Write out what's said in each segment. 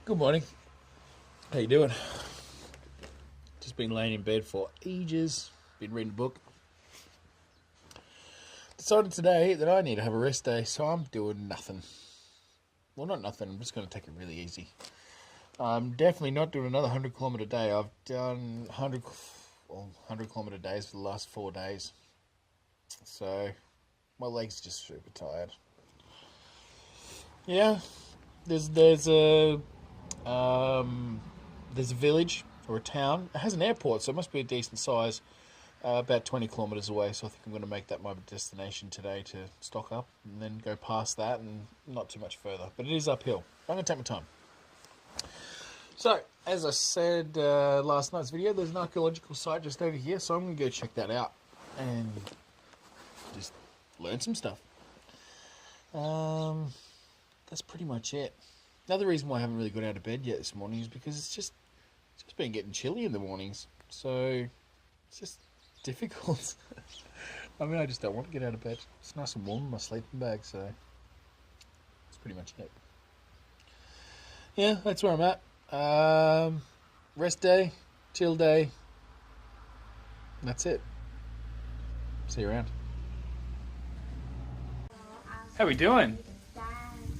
Good morning. How you doing? Just been laying in bed for ages. Been reading a book. Decided today that I need to have a rest day, so I'm doing nothing. Well, not nothing. I'm just going to take it really easy. I'm definitely not doing another 100-kilometre day. I've done 100-kilometre days for the last 4 days. So my legs are just super tired. Yeah, there's a village or a town. It has an airport, so it must be a decent size. About 20 kilometres away, so I think I'm going to make that my destination today to stock up and then go past that and not too much further. But it is uphill. I'm going to take my time. So, as I said last night's video, there's an archaeological site just over here, so I'm going to go check that out and just learn some stuff. That's pretty much it. Another reason why I haven't really got out of bed yet this morning is because it's just been getting chilly in the mornings. So it's just difficult. I mean, I just don't want to get out of bed. It's nice and warm in my sleeping bag, so that's pretty much it. Yeah, that's where I'm at. Rest day, chill day. That's it. See you around. How we doing?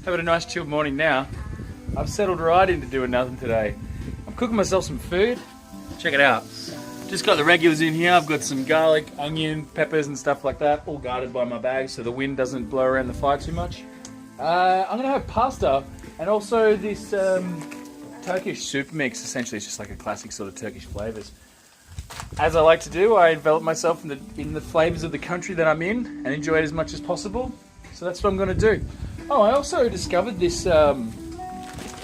Having a nice chilled morning now. I've settled right into doing nothing today. I'm cooking myself some food. Check it out. Just got the regulars in here. I've got some garlic, onion, peppers and stuff like that, all guarded by my bag so the wind doesn't blow around the fire too much. I'm going to have pasta and also this Turkish soup mix. Essentially, it's just like a classic sort of Turkish flavours. As I like to do, I envelop myself in the flavours of the country that I'm in and enjoy it as much as possible. So that's what I'm going to do. Oh, I also discovered this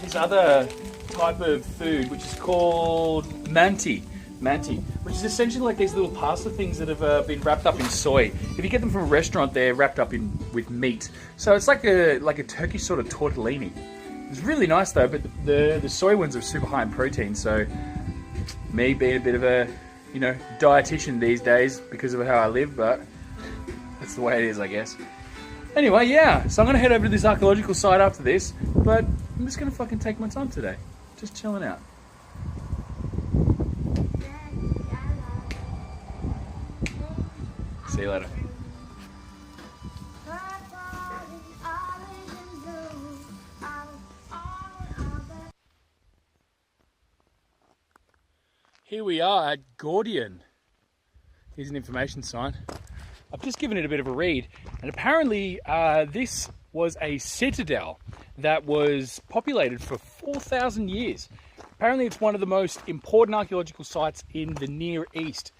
this other type of food, which is called manti, which is essentially like these little pasta things that have been wrapped up in soy. If you get them from a restaurant, they're wrapped up with meat. So it's like a Turkish sort of tortellini. It's really nice though, but the soy ones are super high in protein. So me being a bit of a dietitian these days because of how I live, but that's the way it is, I guess. Anyway, yeah, so I'm going to head over to this archaeological site after this, but I'm just going to fucking take my time today. Just chilling out. See you later. Here we are at Gordian. Here's an information sign. I've just given it a bit of a read, and apparently this was a citadel that was populated for 4,000 years. Apparently it's one of the most important archaeological sites in the Near East.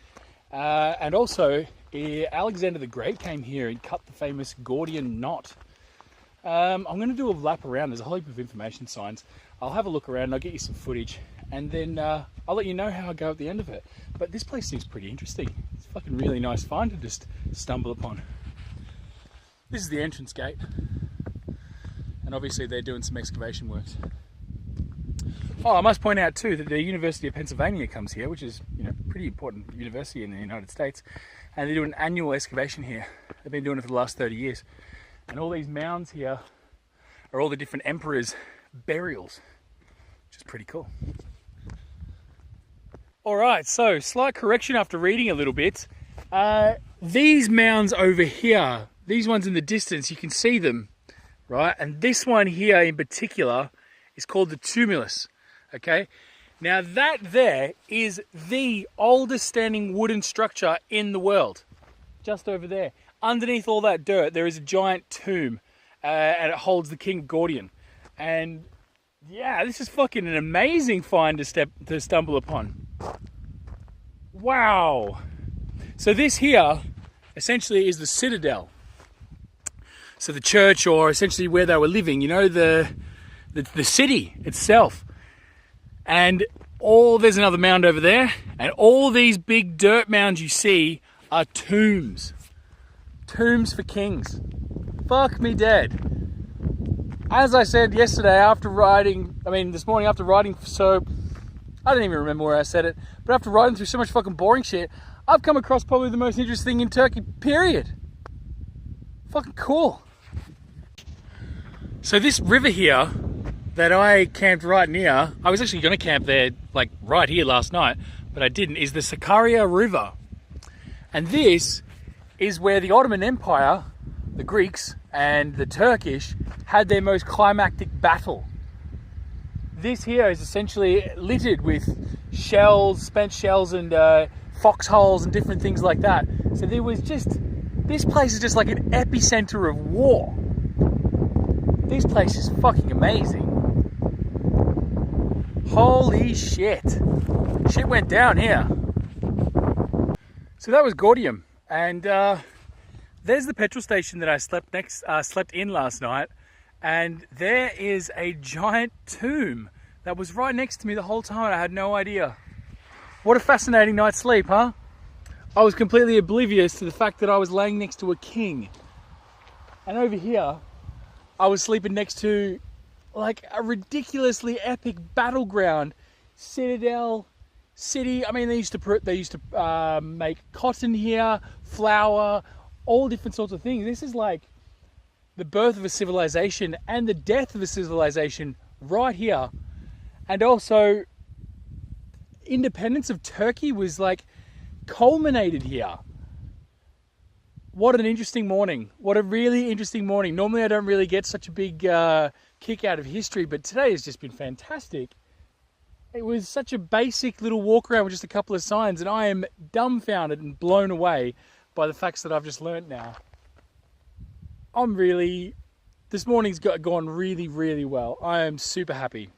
And also, Alexander the Great came here and cut the famous Gordian knot. I'm going to do a lap around. There's a whole heap of information signs. I'll have a look around and I'll get you some footage, and then I'll let you know how I go at the end of it. But this place seems pretty interesting. It's a fucking really nice find to just stumble upon. This is the entrance gate, and obviously they're doing some excavation works. Oh, I must point out too that the University of Pennsylvania comes here, which is a pretty important university in the United States, and they do an annual excavation here. They've been doing it for the last 30 years. And all these mounds here are all the different emperors' burials, which is pretty cool. Alright, so slight correction after reading a little bit. These mounds over here, these ones in the distance, you can see them, right? And this one here in particular is called the Tumulus, okay? Now that there is the oldest standing wooden structure in the world, just over there. Underneath all that dirt, there is a giant tomb, and it holds the King of Gordian. And yeah, this is fucking an amazing find to stumble upon. Wow. So this here, essentially, is the citadel. So the church, or essentially where they were living, the city itself. And there's another mound over there, and all these big dirt mounds you see are tombs. Tombs for kings. Fuck me dead. As I said yesterday this morning after riding, so I don't even remember where I said it, but after riding through so much fucking boring shit, I've come across probably the most interesting thing in Turkey, period. Fucking cool. So this river here that I camped right near, I was actually going to camp there, like right here last night, but I didn't, is the Sicario River. And this is where the Ottoman Empire, the Greeks and the Turkish, had their most climactic battle. This here is essentially littered with shells, spent shells and foxholes and different things like that. So there was just, this place is just like an epicenter of war. This place is fucking amazing. Holy shit. Shit went down here. So that was Gordium. And there's the petrol station that I slept in last night. And there is a giant tomb that was right next to me the whole time. I had no idea. What a fascinating night's sleep, huh? I was completely oblivious to the fact that I was laying next to a king. And over here, I was sleeping next to like a ridiculously epic battleground, citadel, city. I mean, they used to make cotton here, flour, all different sorts of things. This is like the birth of a civilization and the death of a civilization right here. And also, independence of Turkey was like culminated here. What an interesting morning. What a really interesting morning. Normally I don't really get such a big kick out of history, but today has just been fantastic. It was such a basic little walk around with just a couple of signs, and I am dumbfounded and blown away by the facts that I've just learnt now. This morning's gone really, really well. I am super happy.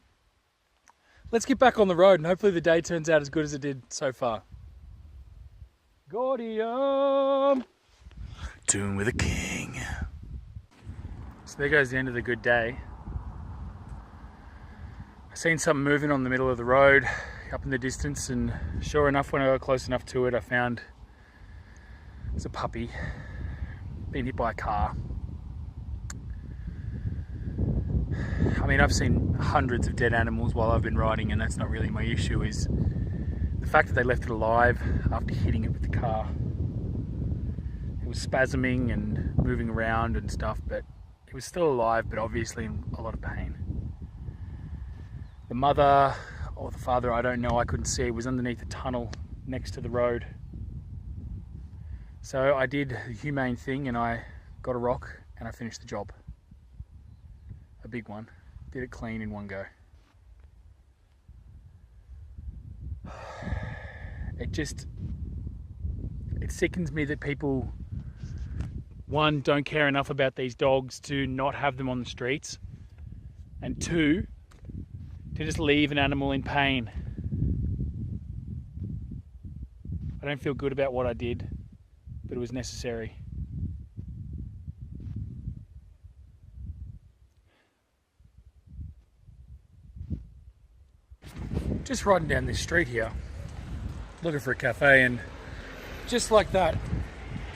Let's get back on the road and hopefully the day turns out as good as it did so far. Gordium! Tune with a king. So there goes the end of the good day. I seen something moving on the middle of the road up in the distance, and sure enough, when I got close enough to it, I found it's a puppy being hit by a car. I mean, I've seen hundreds of dead animals while I've been riding, and that's not really my issue, is the fact that they left it alive after hitting it with the car. It was spasming and moving around and stuff, but it was still alive, but obviously in a lot of pain. The mother or the father, I don't know, I couldn't see, was underneath a tunnel next to the road. So I did the humane thing and I got a rock and I finished the job. A big one. Did it clean in one go. It sickens me that people, one, don't care enough about these dogs to not have them on the streets, and two, to just leave an animal in pain. I don't feel good about what I did, but it was necessary. Just riding down this street here, looking for a cafe, and just like that,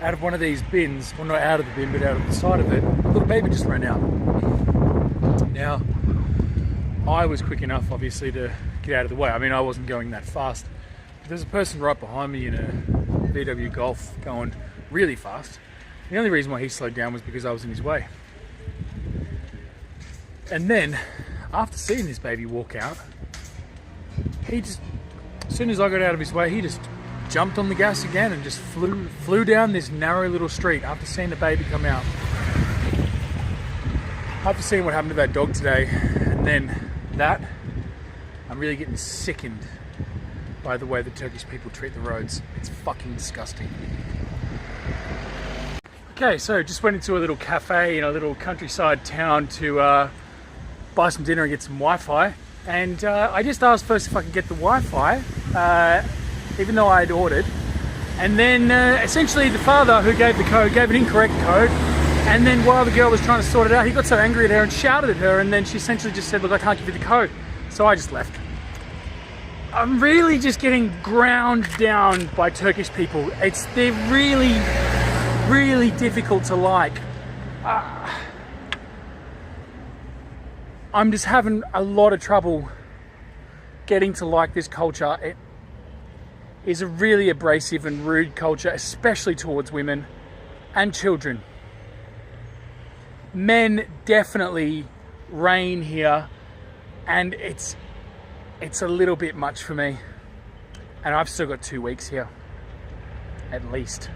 out of one of these bins, well, not out of the bin, but out of the side of it, a little baby just ran out. Now, I was quick enough, obviously, to get out of the way. I mean, I wasn't going that fast. But there's a person right behind me in a VW Golf going really fast. The only reason why he slowed down was because I was in his way. And then, after seeing this baby walk out, he just, as soon as I got out of his way, he just jumped on the gas again and just flew down this narrow little street after seeing the baby come out. After seeing what happened to that dog today, and then that, I'm really getting sickened by the way the Turkish people treat the roads. It's fucking disgusting. Okay, so just went into a little cafe in a little countryside town to buy some dinner and get some Wi-Fi. And I just asked first if I could get the Wi-Fi, even though I had ordered. And then essentially the father who gave the code gave an incorrect code. And then while the girl was trying to sort it out, he got so angry at her and shouted at her. And then she essentially just said, look, I can't give you the code. So I just left. I'm really just getting ground down by Turkish people. They're really, really difficult to like. I'm just having a lot of trouble getting to like this culture. It is a really abrasive and rude culture, especially towards women and children. Men definitely reign here And it's a little bit much for me. And I've still got 2 weeks here, at least.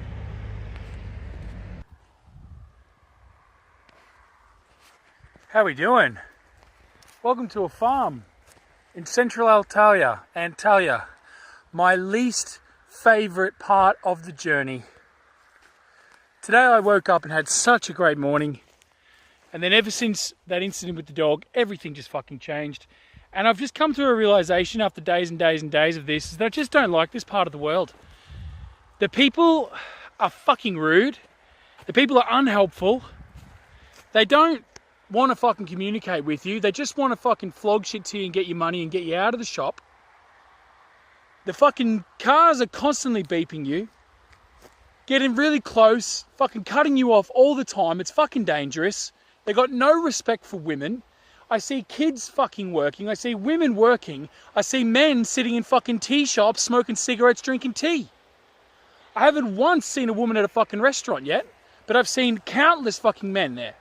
How we doing? Welcome to a farm in central Antalya, my least favourite part of the journey. Today I woke up and had such a great morning, and then ever since that incident with the dog, everything just fucking changed. And I've just come to a realisation after days and days and days of this, is that I just don't like this part of the world. The people are fucking rude. The people are unhelpful. They don't want to fucking communicate with you. They just want to fucking flog shit to you and get your money and get you out of the shop. The fucking cars are constantly beeping you, getting really close, fucking cutting you off all the time. It's fucking dangerous. They got no respect for women. I see kids fucking working. I see women working. I see men sitting in fucking tea shops, smoking cigarettes, drinking tea. I haven't once seen a woman at a fucking restaurant yet, but I've seen countless fucking men there.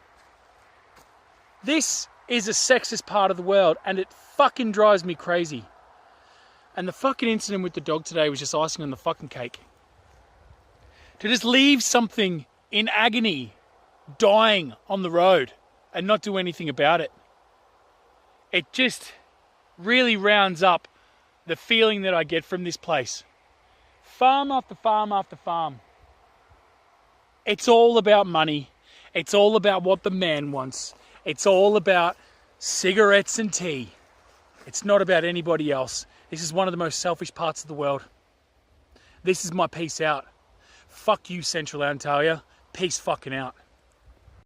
This is a sexist part of the world, and it fucking drives me crazy. And the fucking incident with the dog today was just icing on the fucking cake. To just leave something in agony, dying on the road, and not do anything about it. It just really rounds up the feeling that I get from this place. Farm after farm after farm. It's all about money. It's all about what the man wants. It's all about cigarettes and tea. It's not about anybody else. This is one of the most selfish parts of the world. This is my peace out. Fuck you, Central Antalya. Peace fucking out.